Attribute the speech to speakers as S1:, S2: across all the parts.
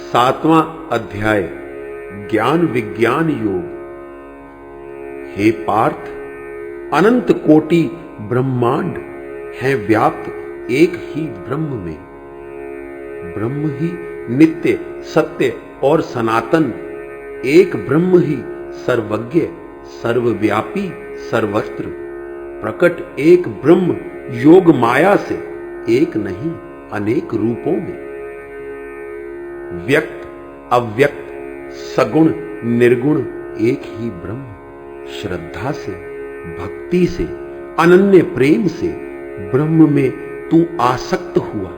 S1: सातवां अध्याय ज्ञान विज्ञान योग। हे पार्थ, अनंत कोटि ब्रह्मांड है व्याप्त एक ही ब्रह्म में। ब्रह्म ही नित्य सत्य और सनातन, एक ब्रह्म ही सर्वज्ञ सर्वव्यापी सर्वत्र प्रकट एक ब्रह्म योग माया से एक नहीं अनेक रूपों में। व्यक्त अव्यक्त सगुण निर्गुण एक ही ब्रह्म। श्रद्धा से भक्ति से अनन्य प्रेम से ब्रह्म में तू आसक्त हुआ,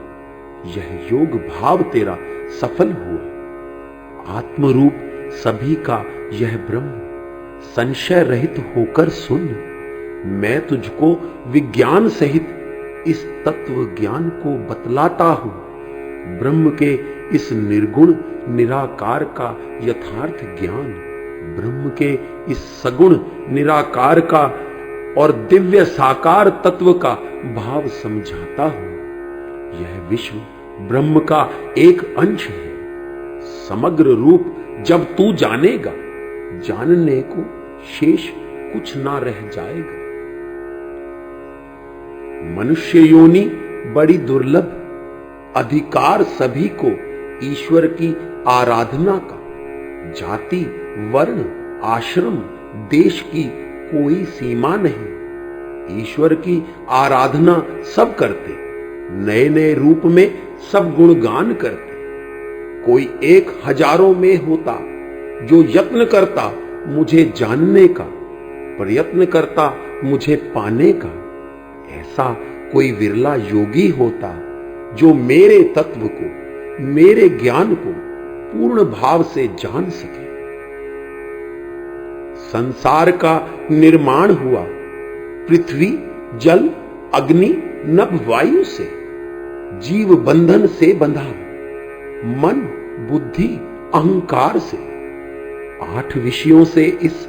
S1: यह योग भाव तेरा सफल हुआ। आत्मरूप सभी का यह ब्रह्म, संशय रहित होकर सुन। मैं तुझको विज्ञान सहित इस तत्व ज्ञान को बतलाता हूं। ब्रह्म के इस निर्गुण निराकार का यथार्थ ज्ञान, ब्रह्म के इस सगुण निराकार का और दिव्य साकार तत्व का भाव समझाता हूं। यह विश्व ब्रह्म का एक अंश है। समग्र रूप जब तू जानेगा, जानने को शेष कुछ ना रह जाएगा। मनुष्य योनि बड़ी दुर्लभ, अधिकार सभी को ईश्वर की आराधना का। जाति वर्ण आश्रम देश की कोई सीमा नहीं। ईश्वर की आराधना सब करते, नए नए रूप में सब गुणगान करते। कोई एक हजारों में होता जो यत्न करता मुझे जानने का, प्रयत्न करता मुझे पाने का। ऐसा कोई विरला योगी होता जो मेरे तत्व को, मेरे ज्ञान को पूर्ण भाव से जान सके। संसार का निर्माण हुआ पृथ्वी जल अग्नि नभ वायु से। जीव बंधन से बंधा मन बुद्धि अहंकार से। 8 विषयों से इस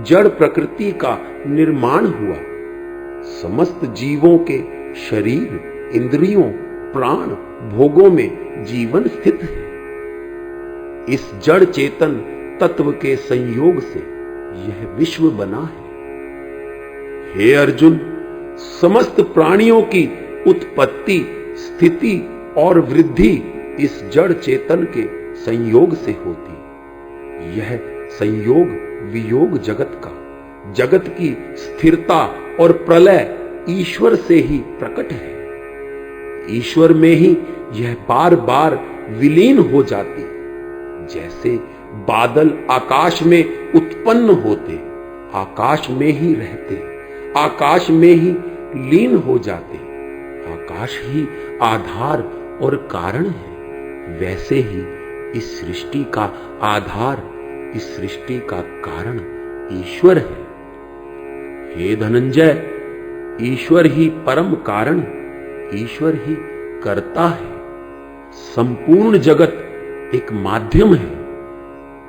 S1: जड़ प्रकृति का निर्माण हुआ। समस्त जीवों के शरीर इंद्रियों प्राण भोगों में जीवन स्थित है। इस जड़ चेतन तत्व के संयोग से यह विश्व बना है। हे अर्जुन, समस्त प्राणियों की उत्पत्ति स्थिति और वृद्धि इस जड़ चेतन के संयोग से होती। यह संयोग वियोग जगत का, जगत की स्थिरता और प्रलय ईश्वर से ही प्रकट है। ईश्वर में ही यह बार बार विलीन हो जाती। जैसे बादल आकाश में उत्पन्न होते, आकाश में ही रहते, आकाश में ही लीन हो जाते। आकाश ही आधार और कारण है। वैसे ही इस सृष्टि का आधार, इस सृष्टि का कारण ईश्वर है। हे धनंजय, ईश्वर ही परम कारण, ईश्वर ही करता है। संपूर्ण जगत एक माध्यम है।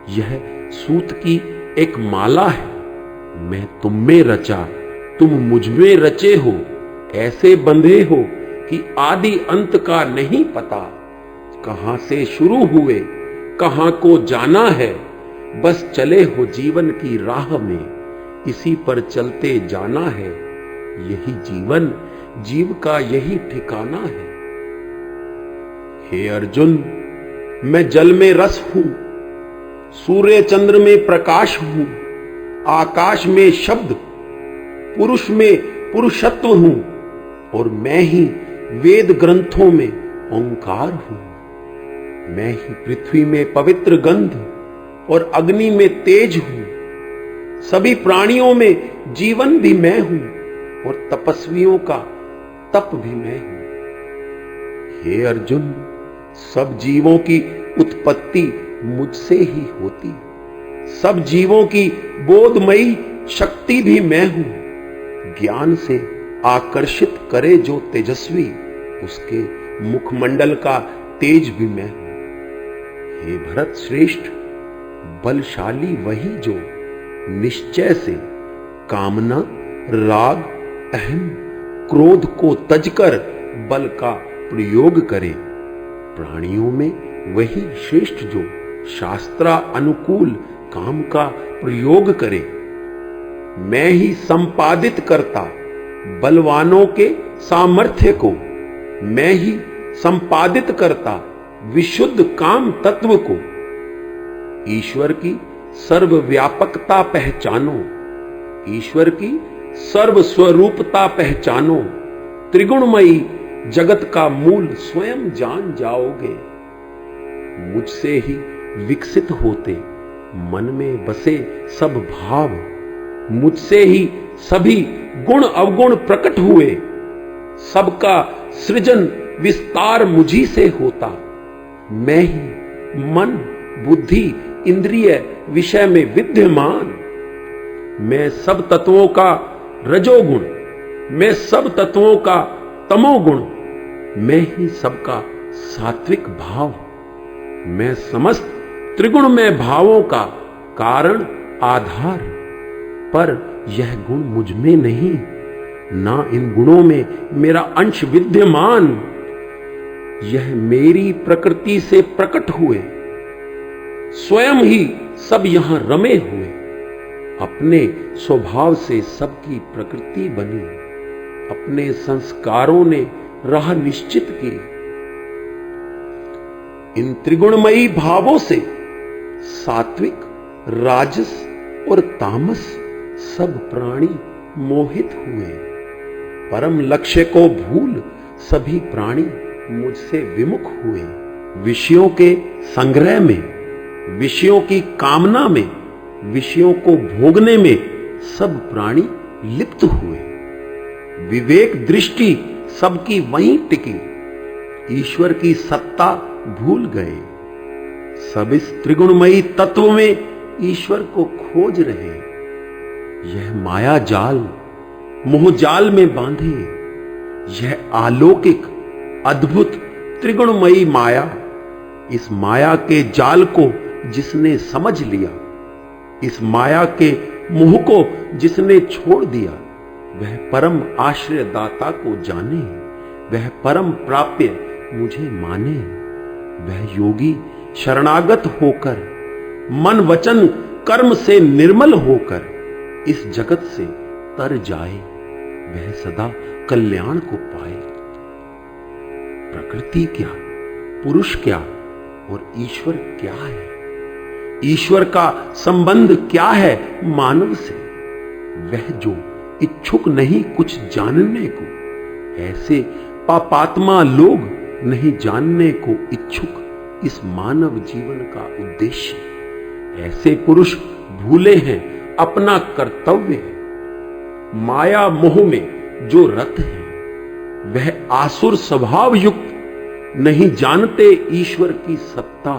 S1: यह सूत की एक माला है। मैं तुम में रचा, तुम मुझ में रचे हो। ऐसे बंधे हो कि आदि अंत का नहीं पता। कहां से शुरू हुए, कहां को जाना है। बस चले हो जीवन की राह में, इसी पर चलते जाना है। यही जीवन, जीव का यही ठिकाना है। हे अर्जुन, मैं जल में रस हूं, सूर्य चंद्र में प्रकाश हूं, आकाश में शब्द, पुरुष में पुरुषत्व हूं और मैं ही वेद ग्रंथों में ओंकार हूं। मैं ही पृथ्वी में पवित्र गंध, और अग्नि में तेज हूं। सभी प्राणियों में जीवन भी मैं हूं और तपस्वियों का तप भी मैं हूं। हे अर्जुन, सब जीवों की उत्पत्ति मुझसे ही होती। सब जीवों की बोधमयी शक्ति भी मैं हूं। ज्ञान से आकर्षित करे जो तेजस्वी, उसके मुखमंडल का तेज भी मैं हूं। हे भरत श्रेष्ठ, बलशाली वही जो निश्चय से कामना, राग, अहम, क्रोध को तजकर बल का प्रयोग करे। प्राणियों में वही श्रेष्ठ जो शास्त्रा अनुकूल काम का प्रयोग करे। मैं ही संपादित करता बलवानों के सामर्थ्य को। मैं ही संपादित करता विशुद्ध काम तत्व को। ईश्वर की सर्वव्यापकता पहचानो। ईश्वर की सर्वस्वरूपता पहचानो। त्रिगुणमयी जगत का मूल स्वयं जान जाओगे। मुझसे ही विकसित होते मन में बसे सब भाव। मुझसे ही सभी गुण अवगुण प्रकट हुए। सबका सृजन विस्तार मुझी से होता। मैं ही मन, बुद्धि, इंद्रिय, विषय में विद्यमान। मैं सब तत्वों का रजोगुण, मैं सब तत्वों का तमोगुण, मैं ही सबका सात्विक भाव। मैं समस्त त्रिगुणमय भावों का कारण आधार। पर यह गुण मुझ में नहीं, ना इन गुणों में मेरा अंश विद्यमान। यह मेरी प्रकृति से प्रकट हुए, स्वयं ही सब यहां रमे हुए। अपने स्वभाव से सबकी प्रकृति बनी। अपने संस्कारों ने राह निश्चित की। इन त्रिगुणमयी भावों से सात्विक, राजस और तामस सब प्राणी मोहित हुए। परम लक्ष्य को भूल सभी प्राणी मुझसे विमुख हुए। विषयों के संग्रह में, विषयों की कामना में, विषयों को भोगने में सब प्राणी लिप्त हुए। विवेक दृष्टि सबकी वहीं टिकी। ईश्वर की सत्ता भूल गए। सब इस त्रिगुणमयी तत्व में ईश्वर को खोज रहे। यह माया जाल मोह जाल में बांधे। यह अलौकिक अद्भुत त्रिगुणमयी माया, इस माया के जाल को जिसने समझ लिया, इस माया के मोह को जिसने छोड़ दिया, वह परम आश्रयदाता को जाने। वह परम प्राप्य मुझे माने। वह योगी शरणागत होकर, मन वचन कर्म से निर्मल होकर इस जगत से तर जाए। वह सदा कल्याण को पाए। प्रकृति क्या, पुरुष क्या और ईश्वर क्या है? ईश्वर का संबंध क्या है मानव से? वह जो इच्छुक नहीं कुछ जानने को, ऐसे पापात्मा लोग नहीं जानने को इच्छुक इस मानव जीवन का उद्देश्य। ऐसे पुरुष भूले हैं अपना कर्तव्य है। माया मोह में जो रत है, वह आसुर स्वभाव युक्त नहीं जानते ईश्वर की सत्ता।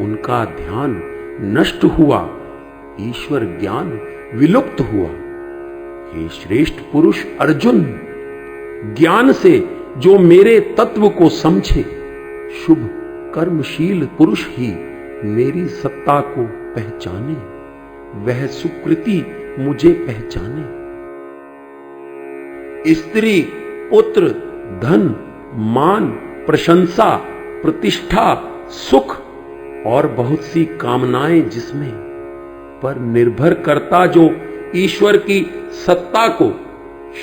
S1: उनका ध्यान नष्ट हुआ, ईश्वर ज्ञान विलुप्त हुआ। हे श्रेष्ठ पुरुष अर्जुन, ज्ञान से जो मेरे तत्व को समझे, शुभ कर्मशील पुरुष ही मेरी सत्ता को पहचाने। वह सुकृति मुझे पहचाने। स्त्री, पुत्र, धन, मान, प्रशंसा, प्रतिष्ठा, सुख और बहुत सी कामनाएं जिसमें पर निर्भर करता जो ईश्वर की सत्ता को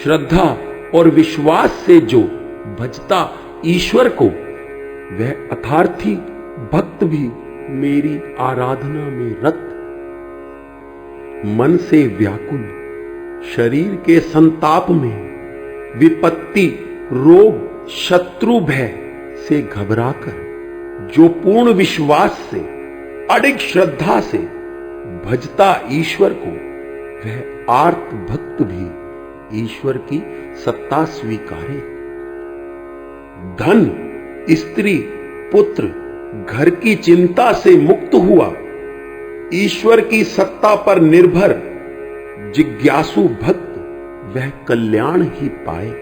S1: श्रद्धा और विश्वास से जो भजता ईश्वर को, वह अथार्थी भक्त भी मेरी आराधना में रत। मन से व्याकुल, शरीर के संताप में, विपत्ति, रोग, शत्रु भय से घबराकर, जो पूर्ण विश्वास से अडिग श्रद्धा से भजता ईश्वर को, वह आर्त भक्त भी ईश्वर की सत्ता स्वीकारे। धन, स्त्री, पुत्र, घर की चिंता से मुक्त हुआ, ईश्वर की सत्ता पर निर्भर जिज्ञासु भक्त वह कल्याण ही पाए,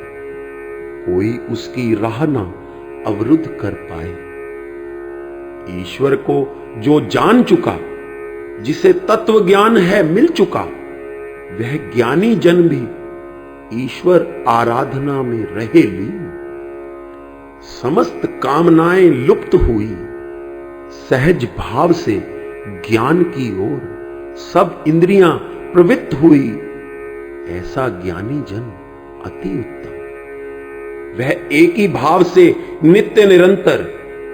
S1: कोई उसकी राह ना अवरुद्ध कर पाए। ईश्वर को जो जान चुका, जिसे तत्व ज्ञान है मिल चुका, वह ज्ञानी जन भी ईश्वर आराधना में रहे लीन। समस्त कामनाएं लुप्त हुई, सहज भाव से ज्ञान की ओर सब इंद्रियां प्रवृत्त हुई, ऐसा ज्ञानी जन अति उत्तम। वह एक ही भाव से नित्य निरंतर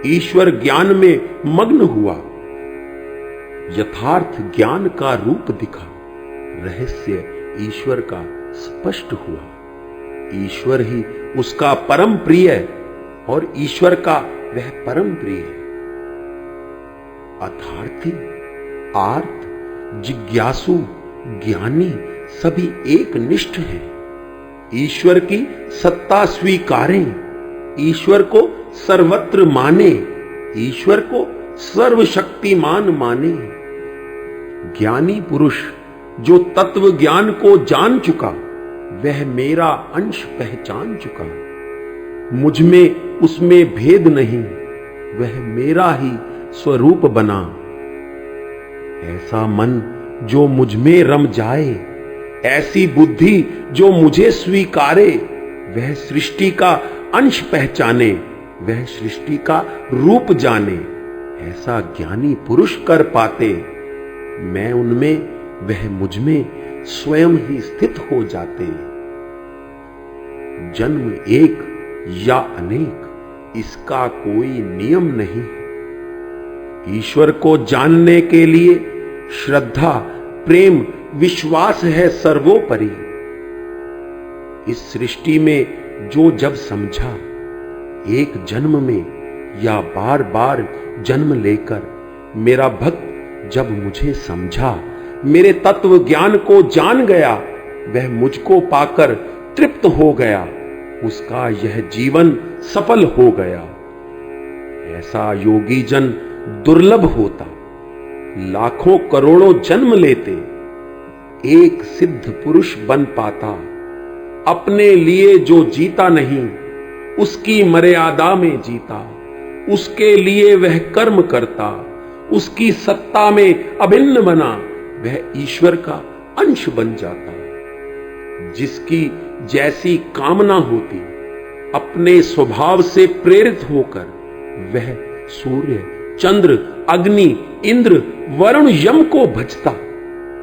S1: ईश्वर ज्ञान में मग्न हुआ। यथार्थ ज्ञान का रूप दिखा, रहस्य ईश्वर का स्पष्ट हुआ। ईश्वर ही उसका परम प्रिय और ईश्वर का वह परम प्रिय है। अर्थार्थी, आर्त, जिज्ञासु, ज्ञानी सभी एक निष्ठ हैं। ईश्वर की सत्ता स्वीकारें, ईश्वर को सर्वत्र माने, ईश्वर को सर्वशक्तिमान माने। ज्ञानी पुरुष जो तत्व ज्ञान को जान चुका, वह मेरा अंश पहचान चुका। मुझ में उसमें भेद नहीं, वह मेरा ही स्वरूप बना। ऐसा मन जो मुझ में रम जाए, ऐसी बुद्धि जो मुझे स्वीकारे, वह सृष्टि का अंश पहचाने, वह सृष्टि का रूप जाने। ऐसा ज्ञानी पुरुष कर पाते, मैं उनमें, वह मुझ में स्वयं ही स्थित हो जाते। जन्म एक या अनेक, इसका कोई नियम नहीं। ईश्वर को जानने के लिए श्रद्धा, प्रेम, विश्वास है सर्वोपरि। इस सृष्टि में जो जब समझा, एक जन्म में या बार बार जन्म लेकर, मेरा भक्त जब मुझे समझा, मेरे तत्व ज्ञान को जान गया, वह मुझको पाकर तृप्त हो गया, उसका यह जीवन सफल हो गया। ऐसा योगी जन दुर्लभ होता, लाखों करोड़ों जन्म लेते, एक सिद्ध पुरुष बन पाता। अपने लिए जो जीता नहीं, उसकी मर्यादा में जीता, उसके लिए वह कर्म करता, उसकी सत्ता में अभिन्न बना, वह ईश्वर का अंश बन जाता। जिसकी जैसी कामना होती, अपने स्वभाव से प्रेरित होकर वह सूर्य, चंद्र, अग्नि, इंद्र, वरुण, यम को भजता,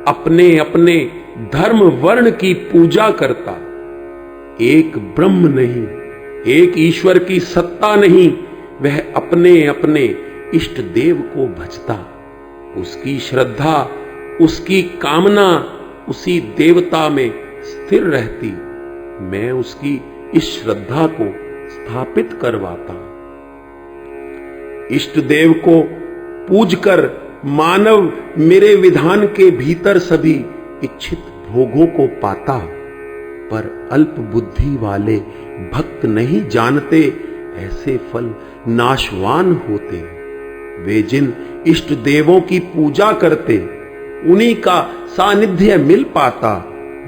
S1: अपने अपने धर्म वर्ण की पूजा करता। एक ब्रह्म नहीं, एक ईश्वर की सत्ता नहीं, वह अपने अपने इष्ट देव को भजता। उसकी श्रद्धा, उसकी कामना उसी देवता में स्थिर रहती। मैं उसकी इस श्रद्धा को स्थापित करवाता। इष्ट देव को पूजकर मानव मेरे विधान के भीतर सभी इच्छित भोगों को पाता, पर अल्प बुद्धि वाले भक्त नहीं जानते ऐसे फल नाशवान होते। वे जिन इष्ट देवों की पूजा करते, उन्हीं का सानिध्य मिल पाता,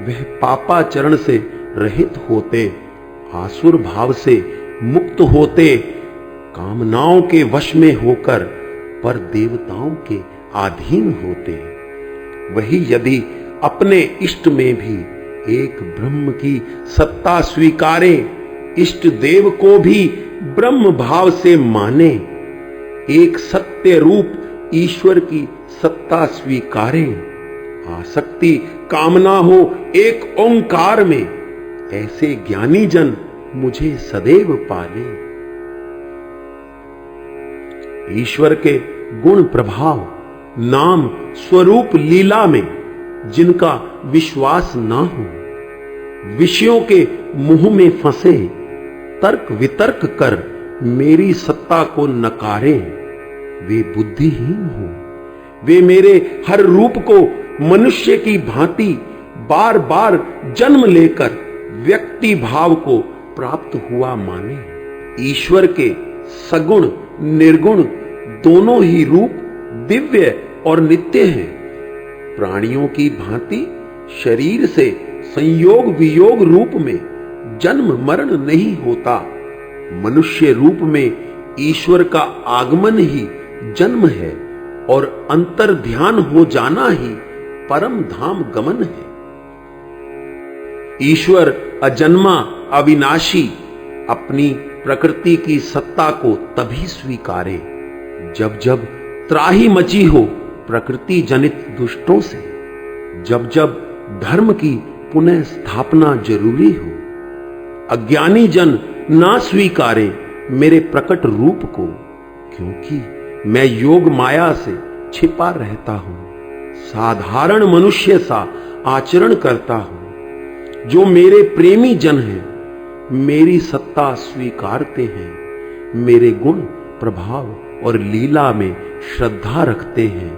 S1: वह पापाचरण से रहित होते, आसुर भाव से मुक्त होते, कामनाओं के वश में होकर पर देवताओं के अधीन होते। वही यदि अपने इष्ट में भी एक ब्रह्म की सत्ता स्वीकारे, इष्ट देव को भी ब्रह्म भाव से माने, एक सत्य रूप ईश्वर की सत्ता स्वीकारे, आसक्ति कामना हो एक ओंकार में, ऐसे ज्ञानी जन मुझे सदैव पाले। ईश्वर के गुण प्रभाव, नाम, स्वरूप, लीला में जिनका विश्वास ना हो, विषयों के मुंह में फंसे, तर्क वितर्क कर मेरी सत्ता को नकारे, वे बुद्धिहीन हो। वे मेरे हर रूप को मनुष्य की भांति बार बार जन्म लेकर व्यक्ति भाव को प्राप्त हुआ माने। ईश्वर के सगुण निर्गुण दोनों ही रूप दिव्य और नित्य हैं। प्राणियों की भांति शरीर से संयोग वियोग रूप में जन्म मरण नहीं होता। मनुष्य रूप में ईश्वर का आगमन ही जन्म है और अंतर ध्यान हो जाना ही परम धाम गमन है। ईश्वर अजन्मा अविनाशी अपनी प्रकृति की सत्ता को तभी स्वीकारे जब जब त्राही मची हो प्रकृति जनित दुष्टों से, जब जब धर्म की पुनः स्थापना जरूरी हो। अज्ञानी जन ना स्वीकारे मेरे प्रकट रूप को, क्योंकि मैं योग माया से छिपा रहता हूं, साधारण मनुष्य सा आचरण करता हूं। जो मेरे प्रेमी जन हैं मेरी सत्ता स्वीकारते हैं, मेरे गुण प्रभाव और लीला में श्रद्धा रखते हैं,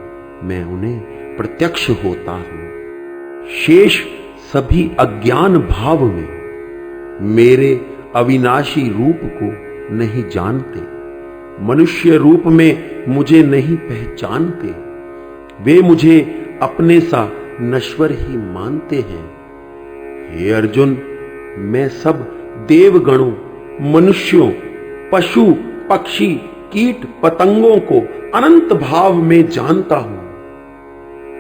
S1: मैं उन्हें प्रत्यक्ष होता हूं। शेष सभी अज्ञान भाव में मेरे अविनाशी रूप को नहीं जानते, मनुष्य रूप में मुझे नहीं पहचानते। वे मुझे अपने सा नश्वर ही मानते हैं। हे अर्जुन, मैं सब देवगणों, मनुष्यों, पशु पक्षी कीट पतंगों को अनंत भाव में जानता हूं।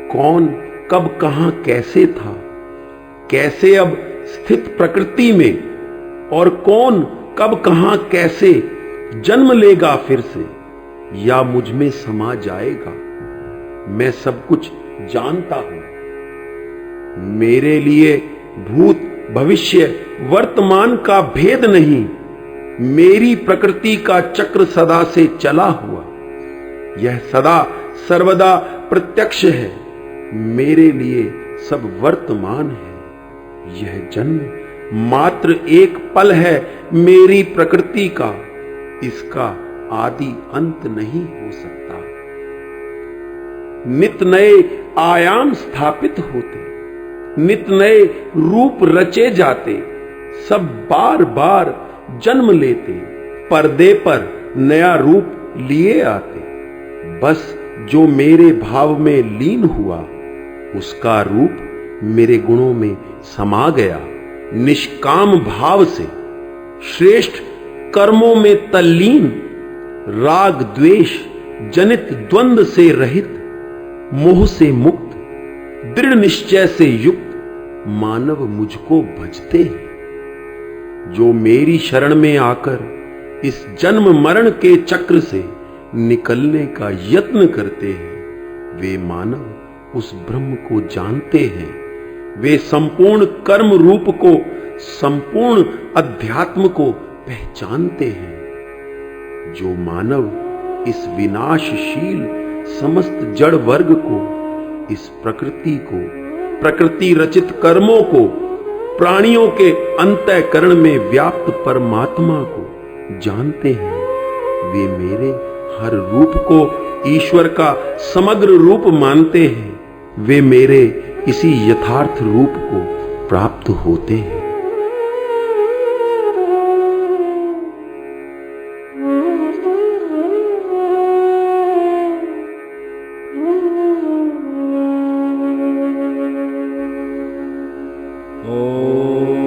S1: कौन कब कहां कैसे था, कैसे अब स्थित प्रकृति में, और कौन कब कहां कैसे जन्म लेगा फिर से या मुझ में समा जाएगा, मैं सब कुछ जानता हूं। मेरे लिए भूत भविष्य वर्तमान का भेद नहीं, मेरी प्रकृति का चक्र सदा से चला हुआ, यह सदा सर्वदा प्रत्यक्ष है, मेरे लिए सब वर्तमान है। यह जन्म मात्र एक पल है मेरी प्रकृति का, इसका आदि अंत नहीं हो सकता। नित नए आयाम स्थापित होते, नित नए रूप रचे जाते, सब बार बार जन्म लेते, पर्दे पर नया रूप लिए आते। बस जो मेरे भाव में लीन हुआ उसका रूप मेरे गुणों में समा गया। निष्काम भाव से श्रेष्ठ कर्मों में तल्लीन, राग द्वेष जनित द्वंद्व से रहित, मोह से मुक्त, दृढ़ निश्चय से युक्त मानव मुझको भजते हैं। जो मेरी शरण में आकर इस जन्म मरण के चक्र से निकलने का यत्न करते हैं, वे मानव उस ब्रह्म को जानते हैं। वे संपूर्ण कर्म रूप को, संपूर्ण अध्यात्म को पहचानते हैं। जो मानव इस विनाशशील समस्त जड़ वर्ग को, इस प्रकृति को, प्रकृति रचित कर्मों को, प्राणियों के अंतःकरण में व्याप्त परमात्मा को जानते हैं, वे मेरे हर रूप को ईश्वर का समग्र रूप मानते हैं। वे मेरे इसी यथार्थ रूप को प्राप्त होते हैं।
S2: Oh